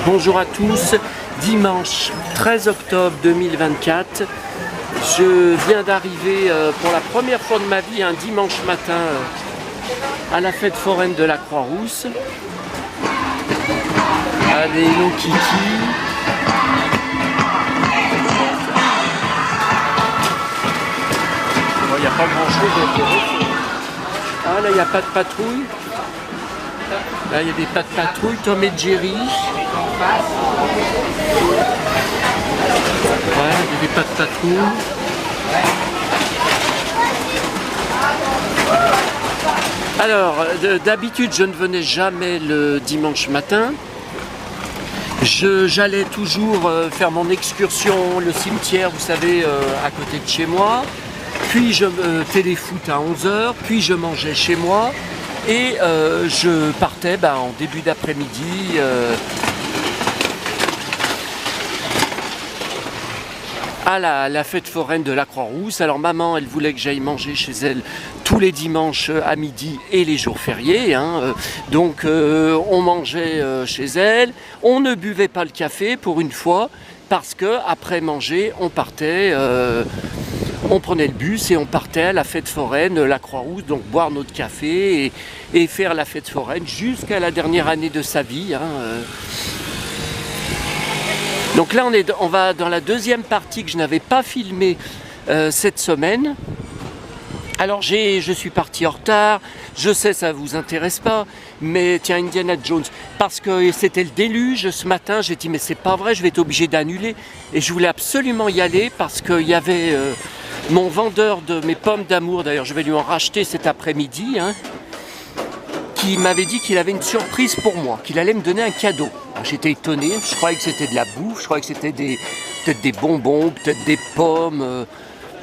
Bonjour à tous, dimanche 13 octobre 2024. Je viens d'arriver pour la première fois de ma vie un dimanche matin à la fête foraine de la Croix-Rousse. Allez, nos kikis. Il n'y a pas grand chose à dire. Ah là, il n'y a pas de patrouille. Là, il y a des pas de patrouille, Tom et Jerry. Ouais, il y a des pas de patrouille. Alors, d'habitude, je ne venais jamais le dimanche matin. J'allais toujours faire mon excursion, le cimetière, vous savez, à côté de chez moi. Puis je téléfoot à 11 h, puis je mangeais chez moi. Et je partais en début d'après-midi à la fête foraine de la Croix-Rousse. Alors maman, elle voulait que j'aille manger chez elle tous les dimanches à midi et les jours fériés. Donc on mangeait chez elle. On ne buvait pas le café pour une fois parce que après manger, on partait. On prenait le bus et on partait à la fête foraine, la Croix-Rousse, donc boire notre café et faire la fête foraine jusqu'à la dernière année de sa vie. Donc là, on va dans la deuxième partie que je n'avais pas filmée cette semaine. Alors je suis parti en retard, je sais ça vous intéresse pas, mais tiens, Indiana Jones, parce que c'était le déluge ce matin, j'ai dit mais c'est pas vrai, je vais être obligé d'annuler. Et je voulais absolument y aller parce qu'il y avait mon vendeur de mes pommes d'amour, d'ailleurs je vais lui en racheter cet après-midi, qui m'avait dit qu'il avait une surprise pour moi, qu'il allait me donner un cadeau. J'étais étonné, je croyais que c'était de la bouffe, je croyais que c'était peut-être des bonbons, peut-être des pommes.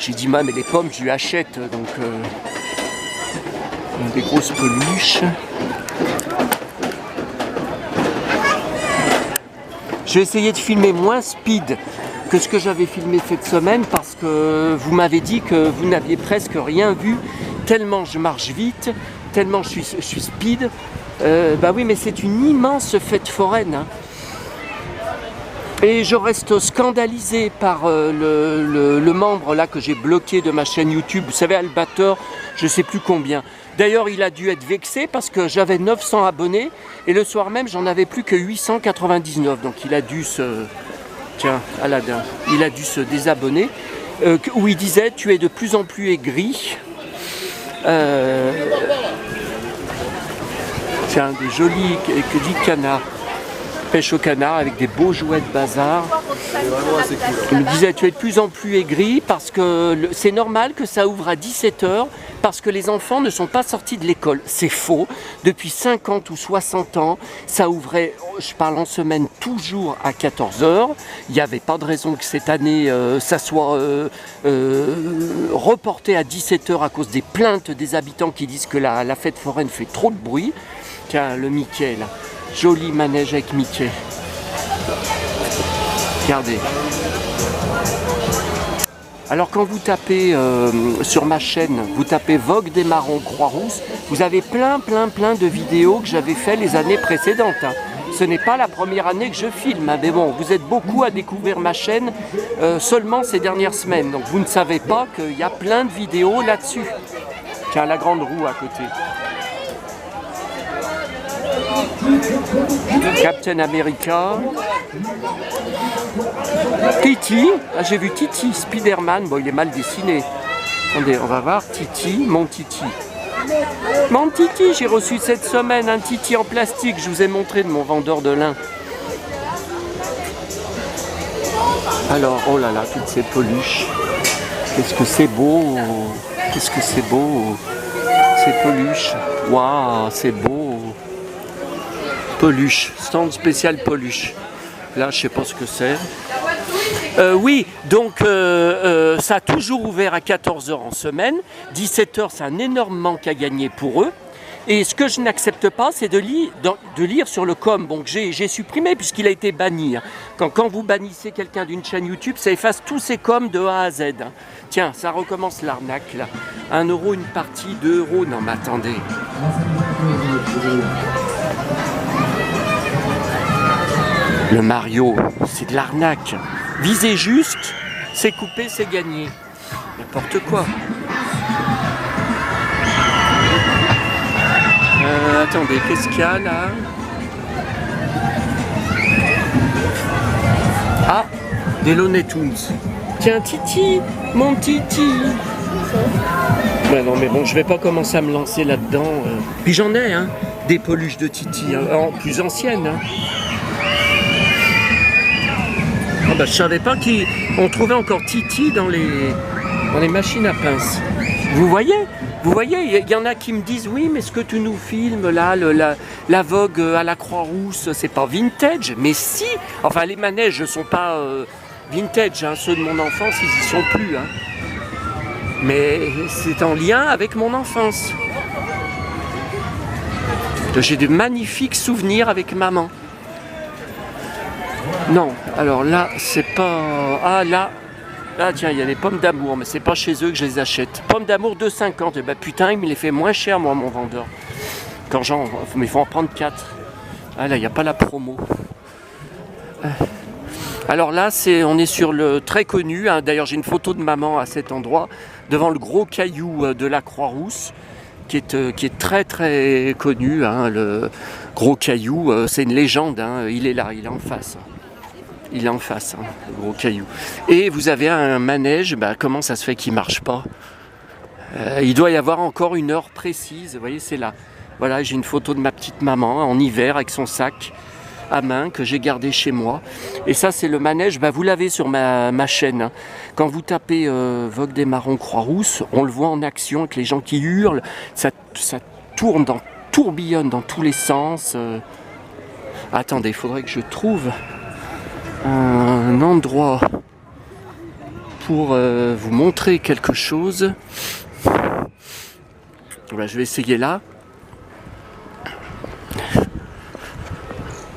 J'ai dit, mais les pommes, je lui achète, donc des grosses peluches. Je vais essayer de filmer moins speed que ce que j'avais filmé cette semaine parce que vous m'avez dit que vous n'aviez presque rien vu, tellement je marche vite, tellement je suis speed. Oui, mais c'est une immense fête foraine. Et je reste scandalisé par le membre là que j'ai bloqué de ma chaîne YouTube, vous savez, Albator, je ne sais plus combien. D'ailleurs, il a dû être vexé parce que j'avais 900 abonnés et le soir même, j'en avais plus que 899. Donc il a dû se... Tiens, Aladdin, il a dû se désabonner. Où il disait, tu es de plus en plus aigri. Tiens, des jolis canards. Pêche au canard avec des beaux jouets de bazar. Il me disait tu es de plus en plus aigri parce que c'est normal que ça ouvre à 17 h parce que les enfants ne sont pas sortis de l'école. C'est faux. Depuis 50 ou 60 ans, ça ouvrait, je parle en semaine, toujours à 14 h. Il n'y avait pas de raison que cette année ça soit reporté à 17 h à cause des plaintes des habitants qui disent que la fête foraine fait trop de bruit. Tiens, le Mickey là. Joli manège avec Mickey. Regardez. Alors quand vous tapez sur ma chaîne, vous tapez Vogue des Marrons Croix-Rousse, vous avez plein de vidéos que j'avais fait les années précédentes. Ce n'est pas la première année que je filme, mais bon, vous êtes beaucoup à découvrir ma chaîne seulement ces dernières semaines. Donc vous ne savez pas qu'il y a plein de vidéos là-dessus. Tiens, la grande roue à côté. Captain America. Titi, j'ai vu Titi, Spider-Man, bon il est mal dessiné. Attendez, on va voir Titi, mon Titi. Mon Titi, j'ai reçu cette semaine un Titi en plastique, je vous ai montré de mon vendeur de lin. Alors, oh là là, toutes ces peluches. Qu'est-ce que c'est beau. Qu'est-ce que c'est beau. Ces peluches. Waouh, c'est beau. Peluche, stand spécial peluche. Là, je sais pas ce que c'est. Oui, donc ça a toujours ouvert à 14 h en semaine. 17 h, c'est un énorme manque à gagner pour eux. Et ce que je n'accepte pas, c'est de lire sur le com. Donc j'ai supprimé puisqu'il a été banni. Quand vous bannissez quelqu'un d'une chaîne YouTube, ça efface tous ces coms de A à Z. Tiens, ça recommence l'arnaque là. 1 € une partie, 2 €. Non mais attendez. Le Mario, c'est de l'arnaque. Visez juste, c'est coupé, c'est gagné. N'importe quoi. Attendez, qu'est-ce qu'il y a là? Ah, des Looney Tunes. Tiens, Titi, mon Titi. Ouais, non, mais bon, je vais pas commencer à me lancer là-dedans. Puis j'en ai, hein, des peluches de Titi, hein, plus anciennes. Hein. Ah bah, je savais pas qu'on trouvait encore Titi dans les machines à pince. Vous voyez, il y en a qui me disent oui, mais ce que tu nous filmes là, la Vogue à la Croix-Rousse, c'est pas vintage. Mais si, enfin les manèges ne sont pas vintage, hein, ceux de mon enfance, ils y sont plus. Hein. Mais c'est en lien avec mon enfance. J'ai de magnifiques souvenirs avec maman. Non, alors là, c'est pas... Ah là, tiens, il y a les pommes d'amour, mais c'est pas chez eux que je les achète. Pommes d'amour 2,50. Et bah putain, il me les fait moins cher, moi, mon vendeur. Mais il faut en prendre 4. Ah là, il n'y a pas la promo. Alors là, on est sur le très connu. Hein, d'ailleurs, j'ai une photo de maman à cet endroit, devant le gros caillou de la Croix-Rousse, qui est très très connu. Hein, le gros caillou, c'est une légende. Hein, il est là, il est en face. Il est en face, hein, le gros caillou. Et vous avez un manège, bah, comment ça se fait qu'il ne marche pas? Il doit y avoir encore une heure précise, vous voyez, c'est là. Voilà, j'ai une photo de ma petite maman en hiver avec son sac à main que j'ai gardé chez moi. Et ça, c'est le manège, bah, vous l'avez sur ma chaîne. Hein. Quand vous tapez Vogue des Marrons Croix-Rousse, on le voit en action avec les gens qui hurlent, ça tourne, tourbillonne dans tous les sens. Attendez, il faudrait que je trouve un endroit pour vous montrer quelque chose. Voilà, je vais essayer là.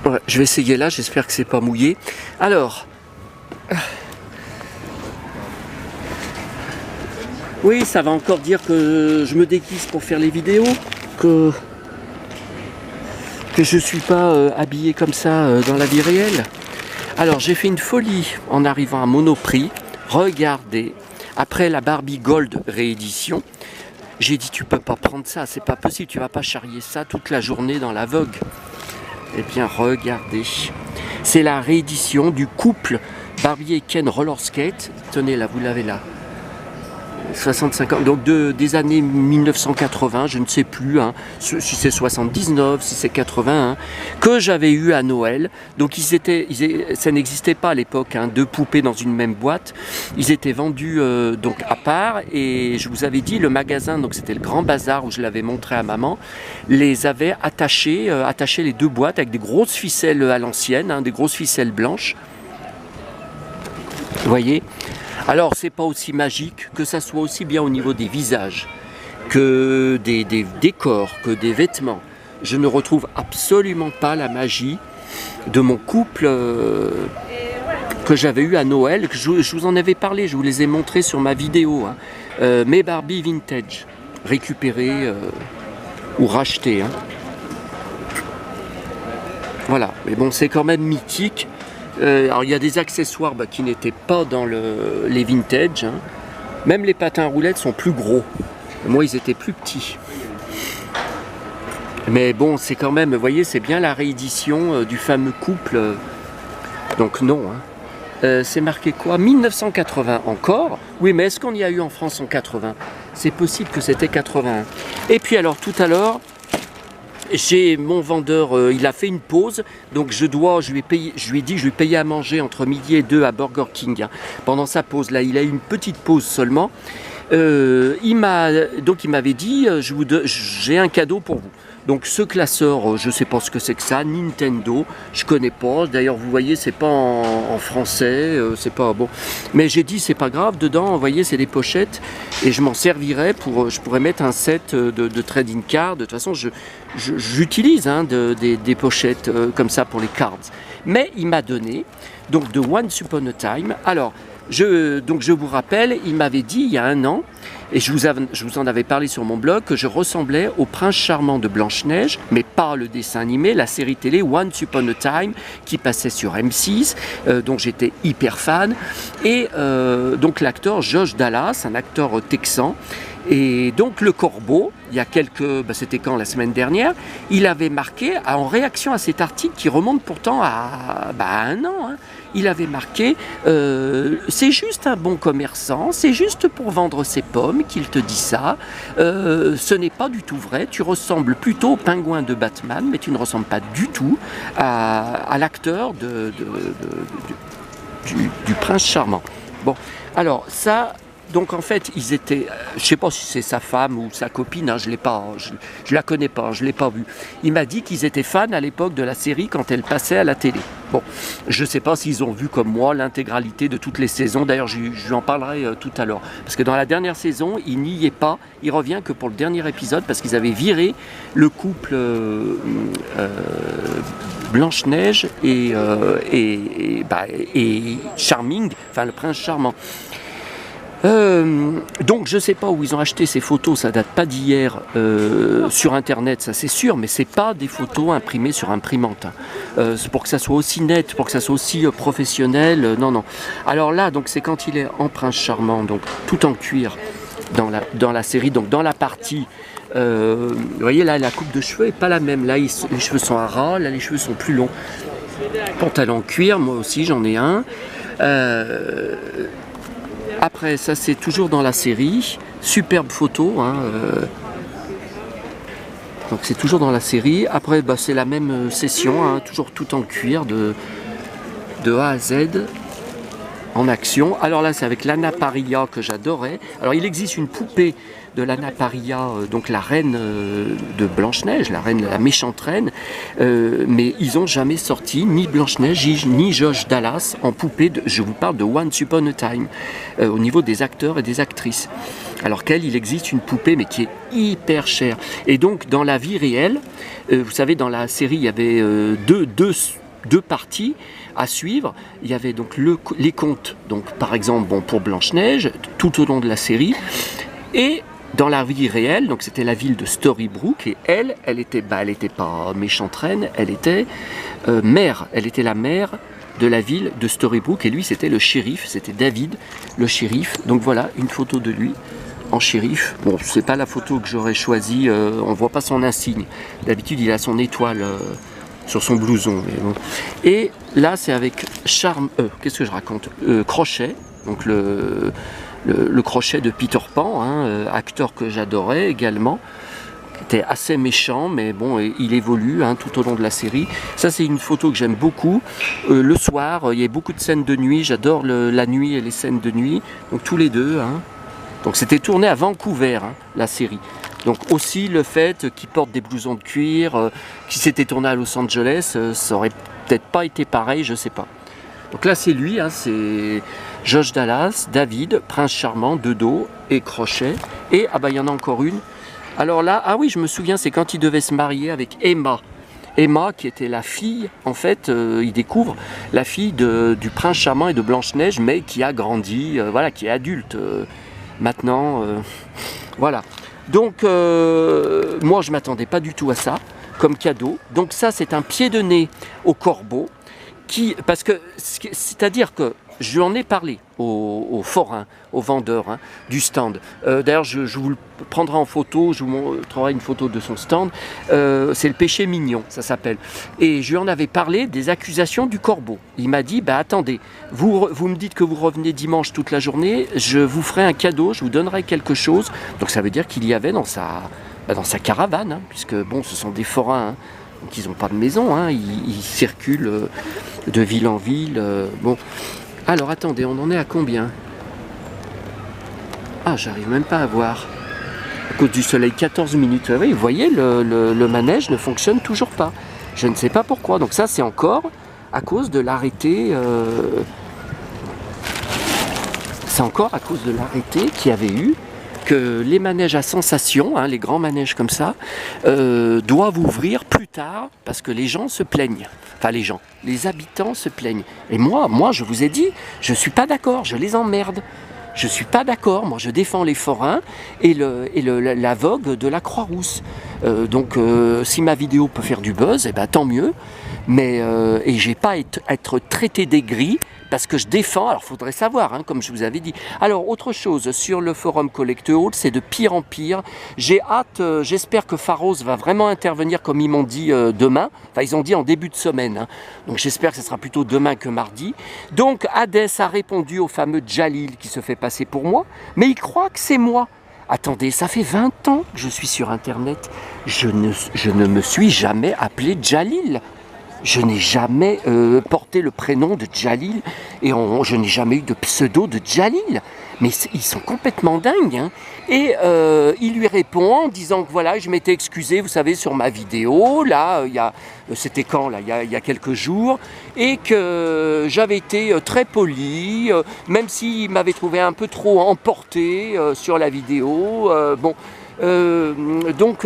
Ouais, je vais essayer là, j'espère que c'est pas mouillé. Alors, oui, ça va encore dire que je me déguise pour faire les vidéos, que je suis pas habillé comme ça dans la vie réelle. Alors, j'ai fait une folie en arrivant à Monoprix. Regardez, après la Barbie Gold réédition, j'ai dit tu peux pas prendre ça, c'est pas possible, tu vas pas charrier ça toute la journée dans la Vogue. Eh bien, regardez, c'est la réédition du couple Barbie et Ken Roller Skate. Tenez là, vous l'avez là. 65 ans, donc des années 1980, je ne sais plus, hein, si c'est 79, si c'est 81, que j'avais eu à Noël. Donc ça n'existait pas à l'époque, hein, deux poupées dans une même boîte. Ils étaient vendus donc à part, et je vous avais dit, le magasin, donc c'était le Grand Bazar où je l'avais montré à maman, les avait attachés les deux boîtes avec des grosses ficelles à l'ancienne, hein, des grosses ficelles blanches. Vous voyez ? Alors, c'est pas aussi magique, que ça soit aussi bien au niveau des visages, que des décors, que des vêtements. Je ne retrouve absolument pas la magie de mon couple que j'avais eu à Noël, que je vous en avais parlé, je vous les ai montrés sur ma vidéo. Hein. Mes Barbie vintage, récupérées ou rachetées. Hein. Voilà, mais bon, c'est quand même mythique. Alors il y a des accessoires qui n'étaient pas dans les vintage. Hein. Même les patins à roulettes sont plus gros. Moi, ils étaient plus petits. Mais bon, c'est quand même, vous voyez, c'est bien la réédition du fameux couple. Donc non. Hein. C'est marqué quoi? 1980 encore? Oui, mais est-ce qu'on y a eu en France en 80? C'est possible que c'était 81. Et puis alors, tout à l'heure, j'ai mon vendeur, il a fait une pause, donc je lui ai dit que je lui payais à manger entre midi et 2 à Burger King. Hein. Pendant sa pause, là, il a eu une petite pause seulement. Il m'avait dit, j'ai un cadeau pour vous. Donc ce classeur, je ne sais pas ce que c'est que ça, Nintendo, je ne connais pas. D'ailleurs, vous voyez, c'est pas en français, c'est pas bon. Mais j'ai dit, c'est pas grave, dedans, vous voyez, c'est des pochettes, et je m'en servirais je pourrais mettre un set de trading cards. De toute façon, j'utilise hein, des pochettes comme ça pour les cards. Mais il m'a donné, donc de Once Upon a Time. Alors, Donc je vous rappelle, il m'avait dit il y a 1 an, et je vous en avais parlé sur mon blog, que je ressemblais au prince charmant de Blanche-Neige, mais pas le dessin animé, la série télé Once Upon a Time qui passait sur M6, dont j'étais hyper fan. Et donc l'acteur Josh Dallas, un acteur texan. Et donc le Corbeau, il y a c'était quand, la semaine dernière, il avait marqué, en réaction à cet article qui remonte pourtant à 1 an, hein, il avait marqué c'est juste un bon commerçant, c'est juste pour vendre ses pommes qu'il te dit ça, ce n'est pas du tout vrai, tu ressembles plutôt au pingouin de Batman, mais tu ne ressembles pas du tout à l'acteur du prince charmant. Bon, alors ça... Donc en fait, ils étaient, je ne sais pas si c'est sa femme ou sa copine, hein, je la connais pas, je ne l'ai pas vue. Il m'a dit qu'ils étaient fans à l'époque de la série quand elle passait à la télé. Bon, je ne sais pas s'ils ont vu comme moi l'intégralité de toutes les saisons, d'ailleurs je lui en parlerai tout à l'heure. Parce que dans la dernière saison, il n'y est pas, il revient que pour le dernier épisode parce qu'ils avaient viré le couple Blanche-Neige et Charming, enfin le prince charmant. Donc je ne sais pas où ils ont acheté ces photos, ça date pas d'hier sur internet, ça c'est sûr, mais c'est pas des photos imprimées sur imprimante. C'est pour que ça soit aussi net, pour que ça soit aussi professionnel, non. Alors là, donc c'est quand il est en prince charmant, donc tout en cuir dans la série, donc dans la partie. Vous voyez là, la coupe de cheveux est pas la même. Là, les cheveux sont à ras, là les cheveux sont plus longs. Pantalon cuir, moi aussi j'en ai un. Après, ça c'est toujours dans la série, superbe photo, hein, donc c'est toujours dans la série. Après, c'est la même session, hein, toujours tout en cuir de A à Z, en action. Alors là, c'est avec l'Anna Paria que j'adorais. Alors il existe une poupée de l'Anna Paria, donc la reine de Blanche-Neige, la méchante reine, mais ils n'ont jamais sorti ni Blanche-Neige ni Josh Dallas en poupée, je vous parle de Once Upon a Time, au niveau des acteurs et des actrices. Alors il existe une poupée, mais qui est hyper chère. Et donc dans la vie réelle, vous savez, dans la série, il y avait deux parties à suivre. Il y avait donc les contes, donc par exemple pour Blanche-Neige, tout au long de la série, et dans la vie réelle, donc c'était la ville de Storybrooke, et elle était pas méchante reine, elle était mère, elle était la mère de la ville de Storybrooke, et lui c'était le shérif, c'était David, le shérif. Donc voilà, une photo de lui en shérif. Bon, c'est pas la photo que j'aurais choisie, on voit pas son insigne. D'habitude il a son étoile sur son blouson. Mais bon. Et là c'est avec qu'est-ce que je raconte, Crochet, donc le Crochet de Peter Pan, hein, acteur que j'adorais également, qui était assez méchant, mais bon, il évolue tout au long de la série. Ça, c'est une photo que j'aime beaucoup. Le soir, il y a beaucoup de scènes de nuit, j'adore la nuit et les scènes de nuit, donc tous les deux. Hein. Donc c'était tourné à Vancouver, hein, la série. Donc aussi le fait qu'il porte des blousons de cuir, qui s'était tourné à Los Angeles, ça aurait peut-être pas été pareil, je sais pas. Donc là c'est lui, hein, c'est Josh Dallas, David, prince charmant, de dos et Crochet. Et il y en a encore une. Alors là, oui, je me souviens, c'est quand il devait se marier avec Emma. Emma, qui était la fille, en fait, il découvre la fille du prince charmant et de Blanche-Neige, mais qui a grandi, voilà, qui est adulte maintenant. Voilà. Donc, moi, je ne m'attendais pas du tout à ça, comme cadeau. Donc ça, c'est un pied de nez au corbeau. Parce que, c'est-à-dire que je lui en ai parlé au forain, au vendeur du stand. D'ailleurs, je vous le prendrai en photo, je vous montrerai une photo de son stand. C'est le péché mignon, ça s'appelle. Et je lui en avais parlé des accusations du corbeau. Il m'a dit, attendez, vous me dites que vous revenez dimanche toute la journée, je vous ferai un cadeau, je vous donnerai quelque chose. Donc ça veut dire qu'il y avait dans sa caravane, puisque bon, ce sont des forains, donc ils n'ont pas de maison, ils circulent de ville en ville. Bon. Alors attendez, on en est à combien? J'arrive même pas à voir. À cause du soleil, 14 minutes. Oui, vous voyez, le manège ne fonctionne toujours pas. Je ne sais pas pourquoi. Donc ça, c'est encore à cause de l'arrêté. C'est encore à cause de l'arrêté qu'il y avait eu que les manèges à sensation, hein, les grands manèges comme ça, doivent ouvrir plus tard parce que les gens se plaignent. Enfin les habitants se plaignent. Et moi je vous ai dit, je ne suis pas d'accord, je les emmerde. Je ne suis pas d'accord, moi je défends les forains et la vogue de la Croix-Rousse. Donc si ma vidéo peut faire du buzz, eh ben, tant mieux. Mais et j'ai pas être traité d'aigri parce que je défends, alors il faudrait savoir, hein, comme je vous avais dit. Alors autre chose, sur le forum Collecte Hall, c'est de pire en pire. J'ai hâte, j'espère que Pharos va vraiment intervenir comme ils m'ont dit demain. Enfin ils ont dit en début de semaine, hein. Donc j'espère que ce sera plutôt demain que mardi. Donc Hades a répondu au fameux Jalil qui se fait passer pour moi, mais il croit que c'est moi. Attendez, ça fait 20 ans que je suis sur internet, je ne me suis jamais appelé Jalil. Je n'ai jamais porté le prénom de Jalil et je n'ai jamais eu de pseudo de Jalil. Mais ils sont complètement dingues. Hein. Et il lui répond en disant que voilà, je m'étais excusé, vous savez, sur ma vidéo, là, c'était quand, là, il y a quelques jours, et que j'avais été très poli, même s'il m'avait trouvé un peu trop emporté sur la vidéo. Bon. Donc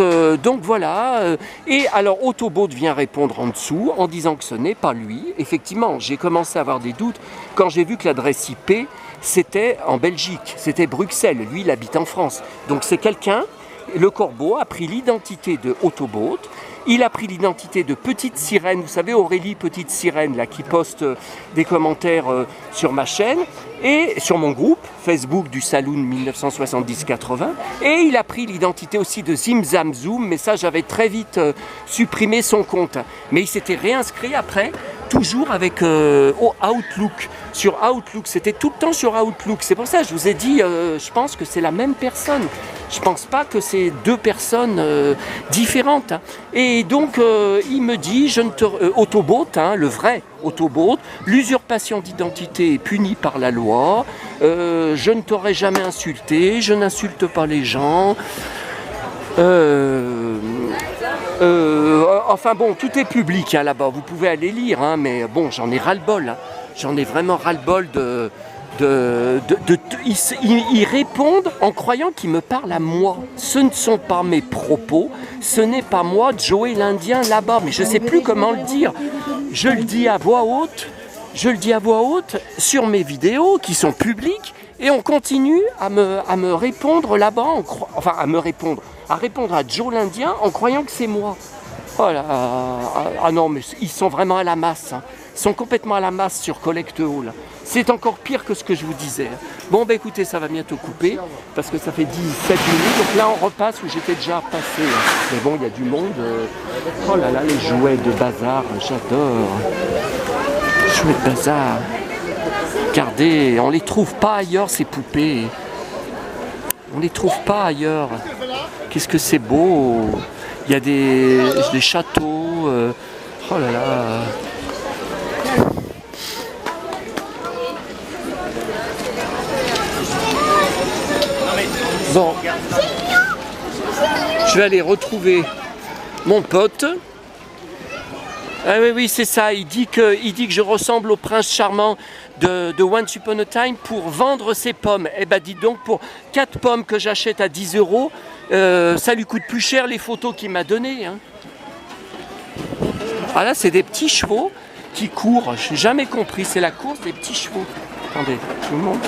voilà, et alors Autobot vient répondre en dessous en disant que ce n'est pas lui. Effectivement, j'ai commencé à avoir des doutes quand j'ai vu que l'adresse IP c'était en Belgique, c'était Bruxelles, lui il habite en France. Donc c'est quelqu'un, le corbeau a pris l'identité de Autobot, il a pris l'identité de Petite Sirène, vous savez Aurélie Petite Sirène là, qui poste des commentaires sur ma chaîne et sur mon groupe Facebook du Saloon 1970-80, et il a pris l'identité aussi de Zimzam Zoom, mais ça j'avais très vite supprimé son compte, mais il s'était réinscrit après, toujours avec Outlook. Sur Outlook, c'était tout le temps sur Outlook. C'est pour ça que je vous ai dit, je pense que c'est la même personne. Je pense pas que c'est deux personnes différentes. Hein. Et donc, il me dit, Autobot, hein, le vrai Autobot, l'usurpation d'identité est punie par la loi. Je ne t'aurais jamais insulté, je n'insulte pas les gens. Enfin bon, tout est public hein, là-bas, vous pouvez aller lire, hein, mais bon, j'en ai ras-le-bol. Hein. J'en ai vraiment ras-le-bol ils répondent en croyant qu'ils me parlent à moi. Ce ne sont pas mes propos, ce n'est pas moi, Joey l'Indien là-bas, mais je ne sais plus comment le dire. Je le dis à voix haute, sur mes vidéos qui sont publiques, et on continue à me répondre là-bas, à répondre à Joe l'Indien en croyant que c'est moi. Voilà. Ah non, mais ils sont vraiment à la masse. Hein. Ils sont complètement à la masse sur Collecte Hall. C'est encore pire que ce que je vous disais. Bon, bah écoutez, ça va bientôt couper, parce que ça fait 17 minutes. Donc là, on repasse où j'étais déjà passé. Mais bon, il y a du monde. Oh là là, les jouets de bazar, j'adore. Jouets de bazar. Regardez, on les trouve pas ailleurs, ces poupées. On les trouve pas ailleurs. Qu'est-ce que c'est beau. Il y a des châteaux. Oh là là. Bon. Je vais aller retrouver mon pote. Ah oui, c'est ça. Il dit que je ressemble au prince charmant de Once Upon a Time pour vendre ses pommes. Eh ben, dites donc, pour 4 pommes que j'achète à 10 €, ça lui coûte plus cher les photos qu'il m'a données. Hein. Ah là, c'est des petits chevaux qui courent. Je n'ai jamais compris. C'est la course des petits chevaux. Attendez, je vous montre.